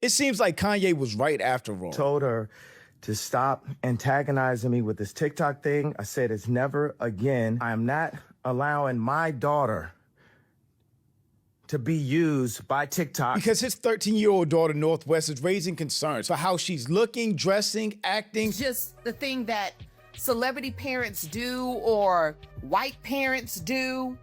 It seems like Kanye was right after all. Told her to stop antagonizing me with this TikTok thing. I said it's never again. I'm not allowing my daughter to be used by TikTok. Because his 13-year-old daughter, Northwest, is raising concerns for how she's looking, dressing, acting. Just the thing that celebrity parents do or white parents do.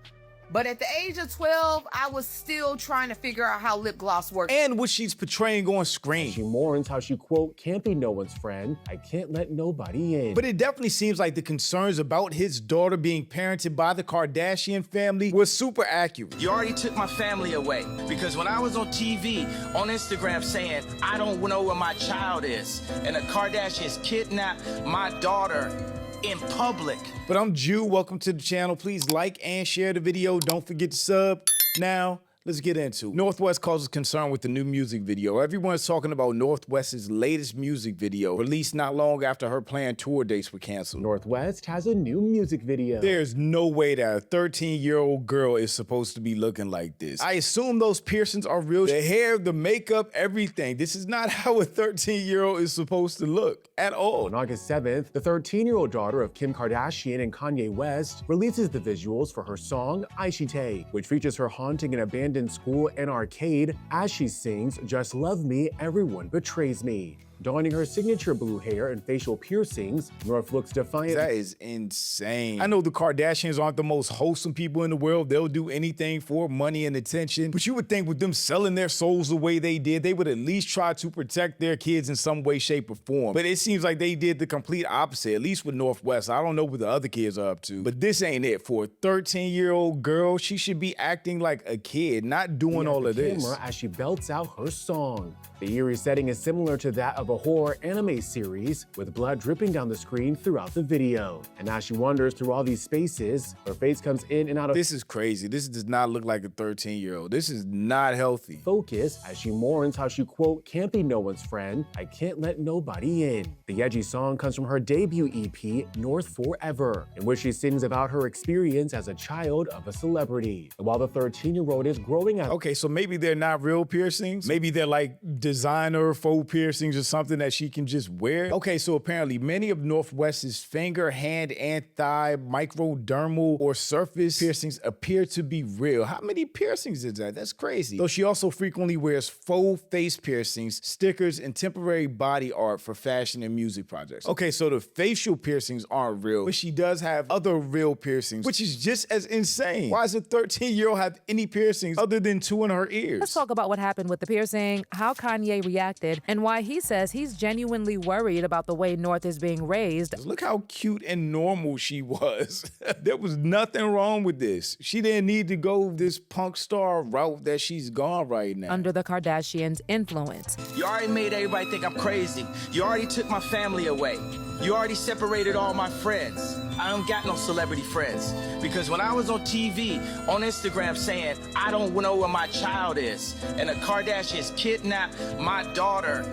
But at the age of 12, I was still trying to figure out how lip gloss works. And what she's portraying on screen. She mourns how she, quote, can't be no one's friend. I can't let nobody in. But it definitely seems like the concerns about his daughter being parented by the Kardashian family was super accurate. You already took my family away because when I was on TV, on Instagram saying, I don't know where my child is, and the Kardashians kidnapped my daughter in public. But I'm Jew, welcome to the channel. Please like and share the video. Don't forget to sub. Now, let's get into it. Northwest causes concern with the new music video. Everyone's talking about Northwest's latest music video, released not long after her planned tour dates were canceled. Northwest has a new music video. There's no way that a 13-year-old girl is supposed to be looking like this. I assume those piercings are real. The hair, the makeup, everything. This is not how a 13-year-old is supposed to look at all. On August 7th, the 13-year-old daughter of Kim Kardashian and Kanye West releases the visuals for her song, Aishite, which features her haunting an abandoned school and arcade as she sings Just Love Me, Everyone Betrays Me. Donning her signature blue hair and facial piercings, North looks defiant. That is insane. I know the Kardashians aren't the most wholesome people in the world. They'll do anything for money and attention. But you would think with them selling their souls the way they did, they would at least try to protect their kids in some way, shape, or form. But it seems like they did the complete opposite, at least with Northwest. I don't know what the other kids are up to. But this ain't it. For a 13-year-old girl, she should be acting like a kid, not doing all of this. As she belts out her song. The eerie setting is similar to that of a horror anime series, with blood dripping down the screen throughout the video. And as she wanders through all these spaces, her face comes in and out of— This is crazy. This does not look like a 13-year-old. This is not healthy. Focus as she mourns how she, quote, can't be no one's friend. I can't let nobody in. The edgy song comes from her debut EP, North Forever, in which she sings about her experience as a child of a celebrity. And while the 13-year-old is growing up— Okay, so maybe they're not real piercings. Maybe they're like designer faux piercings or something that she can just wear. Okay, so apparently many of Northwest's finger, hand, and thigh microdermal or surface piercings appear to be real. How many piercings is that? That's crazy. Though she also frequently wears faux face piercings, stickers, and temporary body art for fashion and music projects. Okay, so the facial piercings aren't real, but she does have other real piercings, which is just as insane. Why does a 13-year-old have any piercings other than 2 in her ears? Let's talk about what happened with the piercing, how Kanye reacted, and why he says he's genuinely worried about the way North is being raised. Look how cute and normal she was. There was nothing wrong with this. She didn't need to go this punk star route that she's gone right now. Under the Kardashians' influence. You already made everybody think I'm crazy. You already took my family away. You already separated all my friends. I don't got no celebrity friends. Because when I was on TV, on Instagram saying, I don't know where my child is, and the Kardashians kidnapped my daughter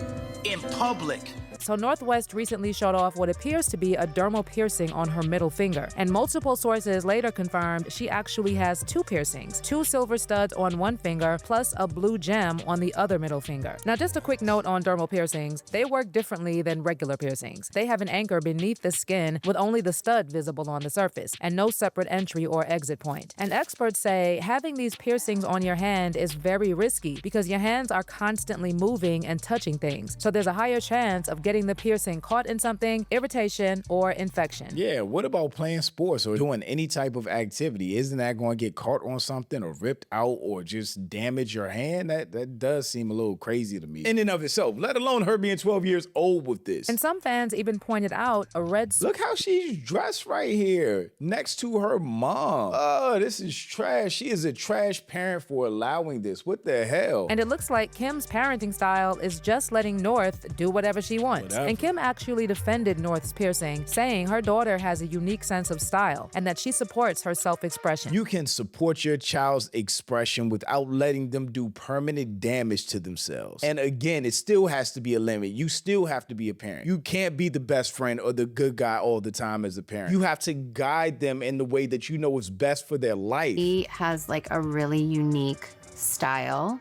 in public. So Northwest recently showed off what appears to be a dermal piercing on her middle finger. And multiple sources later confirmed she actually has 2 piercings, 2 silver studs on one finger, plus a blue gem on the other middle finger. Now, just a quick note on dermal piercings. They work differently than regular piercings. They have an anchor beneath the skin with only the stud visible on the surface and no separate entry or exit point. And experts say having these piercings on your hand is very risky because your hands are constantly moving and touching things. So there's a higher chance of getting the piercing caught in something, irritation, or infection. Yeah, what about playing sports or doing any type of activity? Isn't that going to get caught on something or ripped out or just damage your hand? That does seem a little crazy to me in and of itself, let alone her being 12 years old with this. And some fans even pointed out a red— Look how she's dressed right here next to her mom. Oh, this is trash. She is a trash parent for allowing this. What the hell? And it looks like Kim's parenting style is just letting North do whatever she wants. And Kim actually defended North's piercing, saying her daughter has a unique sense of style and that she supports her self-expression. You can support your child's expression without letting them do permanent damage to themselves. And again, it still has to be a limit. You still have to be a parent. You can't be the best friend or the good guy all the time as a parent. You have to guide them in the way that you know is best for their life. He has like a really unique style.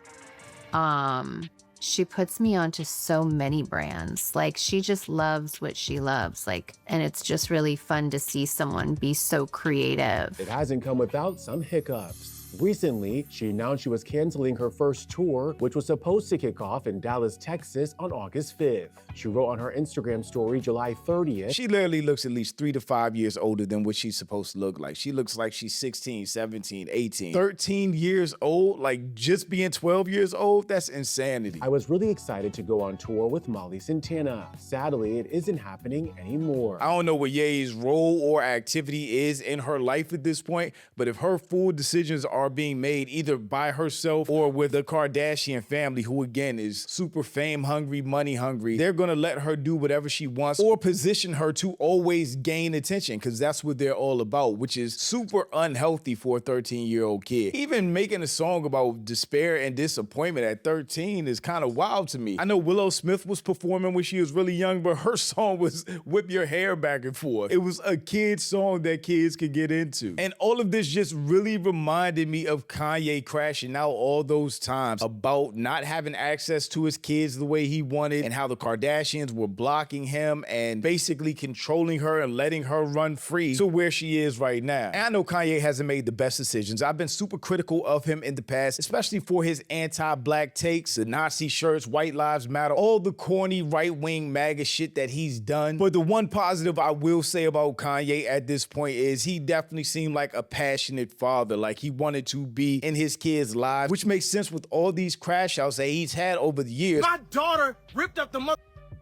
She puts me onto so many brands. Like, she just loves what she loves. Like, and it's just really fun to see someone be so creative. It hasn't come without some hiccups. Recently, she announced she was canceling her first tour, which was supposed to kick off in Dallas, Texas on August 5th. She wrote on her Instagram story July 30th. She literally looks at least 3 to 5 years older than what she's supposed to look like. She looks like she's 16, 17, 18, 13 years old. Like, just being 12 years old, that's insanity. I was really excited to go on tour with Molly Santana. Sadly, it isn't happening anymore. I don't know what Ye's role or activity is in her life at this point, but if her full decisions are being made either by herself or with the Kardashian family, who again is super fame hungry, money hungry, they're gonna let her do whatever she wants or position her to always gain attention, because that's what they're all about, which is super unhealthy for a 13-year-old kid. Even making a song about despair and disappointment at 13 is kind of wild to me. I know Willow Smith was performing when she was really young, but her song was whip your hair back and forth. It was a kid's song that kids could get into. And all of this just really reminded me of Kanye crashing out all those times about not having access to his kids the way he wanted, and how the Kardashians were blocking him and basically controlling her and letting her run free to where she is right now. And I know Kanye hasn't made the best decisions. I've been super critical of him in the past, especially for his anti-black takes, the Nazi shirts, White Lives Matter, all the corny right-wing MAGA shit that he's done. But the one positive I will say about Kanye at this point is he definitely seemed like a passionate father, like he wanted to be in his kids' lives, which makes sense with all these crash outs that he's had over the years. My daughter ripped up the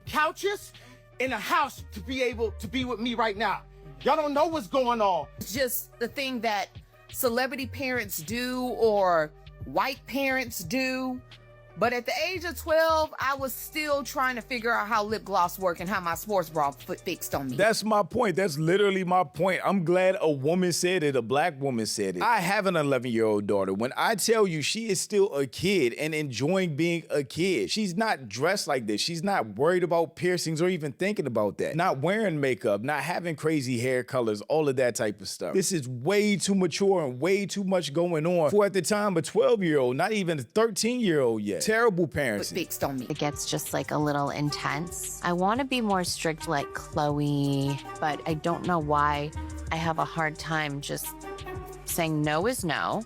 couches in a house to be able to be with me right now. Y'all don't know what's going on. It's just the thing that celebrity parents do or white parents do. But at the age of 12, I was still trying to figure out how lip gloss worked and how my sports bra fixed on me. That's my point. That's literally my point. I'm glad a woman said it, a black woman said it. I have an 11-year-old daughter. When I tell you she is still a kid and enjoying being a kid, she's not dressed like this. She's not worried about piercings or even thinking about that. Not wearing makeup, not having crazy hair colors, all of that type of stuff. This is way too mature and way too much going on for, at the time, a 12-year-old, not even a 13-year-old yet. Terrible parenting. Fixed on me. It gets just like a little intense. I want to be more strict like Chloe, but I don't know why I have a hard time just saying no is no.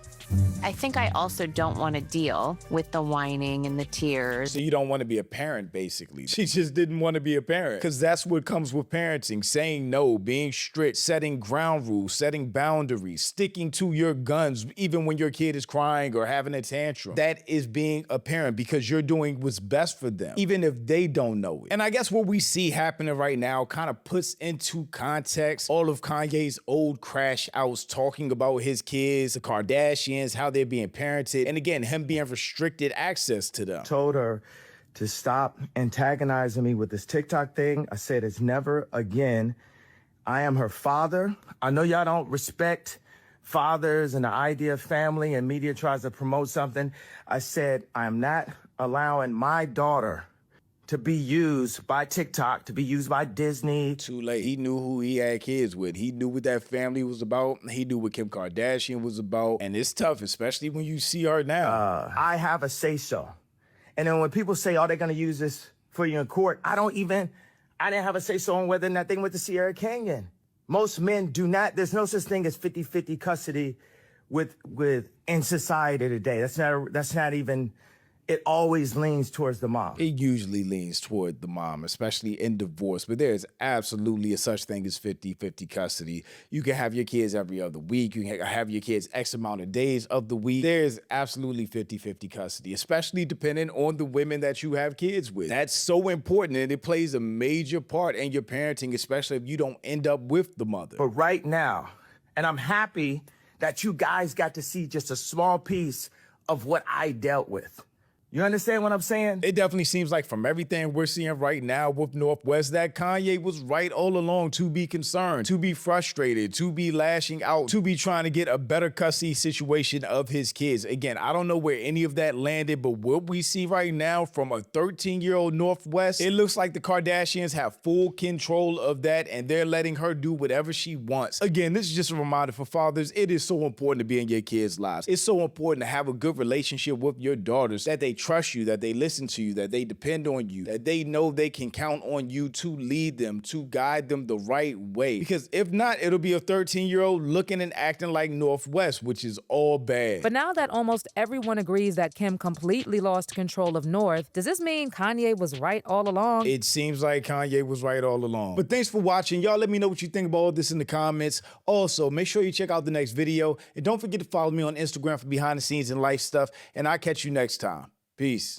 I think I also don't want to deal with the whining and the tears. So you don't want to be a parent, basically. She just didn't want to be a parent, because that's what comes with parenting: saying no, being strict, setting ground rules, setting boundaries, sticking to your guns even when your kid is crying or having a tantrum. That is being a parent, because you're doing what's best for them, even if they don't know it. And I guess what we see happening right now kind of puts into context all of Kanye's old crash outs, talking about his kids, the Kardashians, how they're being parented, and again, him being restricted access to them. Told her to stop antagonizing me with this TikTok thing. I said it's never again. I am her father. I know y'all don't respect fathers and the idea of family, and media tries to promote something. I said I'm not allowing my daughter to be used by TikTok, to be used by Disney. Too late. He knew who he had kids with. He knew what that family was about. He knew what Kim Kardashian was about. And it's tough, especially when you see her now. I have a say-so. And then when people say, oh, they're going to use this for you in court, I didn't have a say-so on whether or not they went to Sierra Canyon. Most men do not. There's no such thing as 50-50 custody with in society today. That's not even. It always leans towards the mom. It usually leans toward the mom, especially in divorce. But there is absolutely a such thing as 50-50 custody. You can have your kids every other week. You can have your kids X amount of days of the week. There's absolutely 50-50 custody, especially depending on the women that you have kids with. That's so important, and it plays a major part in your parenting, especially if you don't end up with the mother. But right now, and I'm happy that you guys got to see just a small piece of what I dealt with. You understand what I'm saying? It definitely seems like from everything we're seeing right now with North West that Kanye was right all along to be concerned, to be frustrated, to be lashing out, to be trying to get a better custody situation of his kids. Again, I don't know where any of that landed, but what we see right now from a 13-year-old North West, it looks like the Kardashians have full control of that, and they're letting her do whatever she wants. Again, this is just a reminder for fathers. It is so important to be in your kids' lives. It's so important to have a good relationship with your daughters, that they trust you, that they listen to you, that they depend on you, that they know they can count on you to lead them, to guide them the right way. Because if not, it'll be a 13-year-old looking and acting like Northwest, which is all bad. But now that almost everyone agrees that Kim completely lost control of North, does this mean Kanye was right all along? It seems like Kanye was right all along. But thanks for watching. Y'all let me know what you think about all this in the comments. Also, make sure you check out the next video. And don't forget to follow me on Instagram for behind the scenes and life stuff. And I'll catch you next time. Peace.